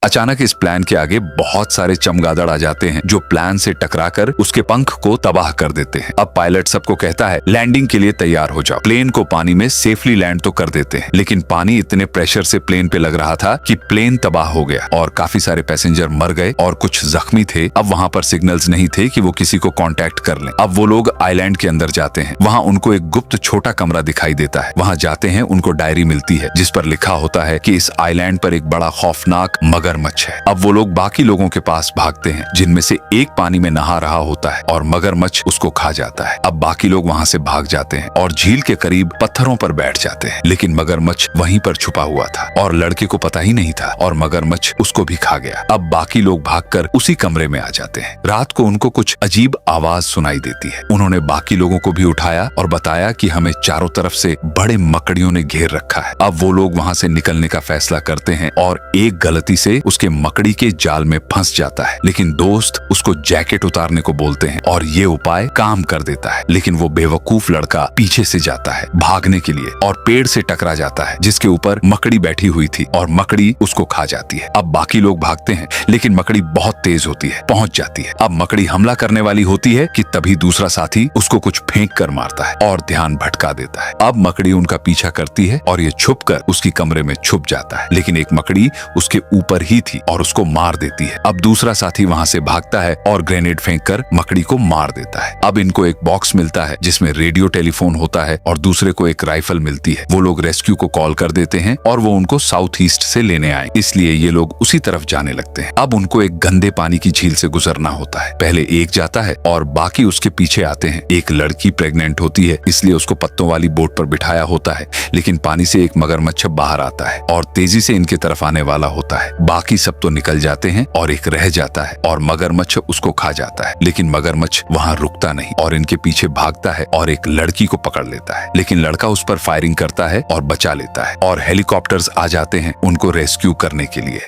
अचानक इस प्लान के आगे बहुत सारे चमगादड़ आ जाते हैं जो प्लान से टकराकर उसके पंख को तबाह कर देते हैं। अब पायलट सबको कहता है लैंडिंग के लिए तैयार हो जाओ। प्लेन को पानी में सेफली लैंड तो कर देते हैं, लेकिन पानी इतने प्रेशर से प्लेन पे लग रहा था कि प्लेन तबाह हो गया और काफी सारे पैसेंजर मर गए और कुछ जख्मी थे। अब वहाँ पर सिग्नल्स नहीं थे कि वो किसी को कांटेक्ट कर लें। अब वो लोग आइलैंड के अंदर जाते हैं। वहाँ उनको एक गुप्त छोटा कमरा दिखाई देता है। वहाँ जाते हैं, उनको डायरी मिलती है जिस पर लिखा होता है कि इस आइलैंड पर एक बड़ा खौफनाक मगरमच्छ है। अब वो लोग बाकी लोगों के पास भागते हैं जिनमें से एक पानी में नहा रहा होता है और मगरमच्छ उसको खा जाता है। अब बाकी लोग वहाँ से भाग जाते हैं और झील के करीब पत्थरों पर बैठ जाते हैं, लेकिन मगरमच्छ वहीं पर छुपा हुआ था और लड़के को पता ही नहीं था और मगरमच्छ उसको भी खा गया। अब बाकी लोग भागकर उसी कमरे में आ जाते हैं। रात को उनको कुछ अजीब आवाज सुनाई देती है। उन्होंने बाकी लोगों को भी उठाया और बताया कि हमें चारों तरफ से बड़े मकड़ियों ने घेर रखा है। अब वो लोग वहाँ से निकलने का फैसला करते हैं और एक गलती से उसके मकड़ी के जाल में फंस जाता है, लेकिन दोस्त उसको जैकेट उतारने को बोलते हैं और ये उपाय काम कर देता है। लेकिन वो बेवकूफ लड़का पीछे से जाता है भागने के लिए और पेड़ से टकरा जाता है जिसके ऊपर मकड़ी बैठी हुई थी और मकड़ी उसको खा जाती है। अब बाकी लोग भागते हैं, लेकिन मकड़ी बहुत तेज होती है, पहुंच जाती है। अब मकड़ी हमला करने वाली होती है कि तभी दूसरा साथी उसको कुछ फेंक कर मारता है और ध्यान भटका देता है। अब मकड़ी उनका पीछा करती है और ये छुपकर उसकी कमरे में छुप जाता है, लेकिन एक मकड़ी उसके ऊपर ही थी और उसको मार देती है। अब दूसरा साथी वहाँ से भागता है और ग्रेनेड फेंककर मकड़ी को मार देता है। अब इनको एक बॉक्स मिलता है जिसमें रेडियो टेलीफोन होता है और दूसरे को एक राइफल मिलती है। वो लोग रेस्क्यू को कॉल कर देते हैं और वो उनको साउथ ईस्ट से लेने आए, इसलिए ये लोग उसी तरफ जाने लगते हैं। अब उनको एक गंदे पानी की झील से गुजरना होता है। पहले एक जाता है और बाकी उसके पीछे आते हैं। एक लड़की प्रेग्नेंट होती है, इसलिए उसको पत्तों वाली बोट पर बिठाया होता है, लेकिन पानी से एक मगरमच्छ बाहर आता है और तेजी से इनके तरफ आने वाला होता है। बाकी सब तो निकल जाते हैं और एक रह जाता है और मगरमच्छ उसको खा जाता है, लेकिन मगरमच्छ वहाँ रुकता नहीं और इनके पीछे भागता है और एक लड़की को पकड़ लेता है, लेकिन लड़का उस पर फायरिंग करता है और बचा लेता है और हेलीकॉप्टर्स आ जाते हैं उनको रेस्क्यू करने के लिए।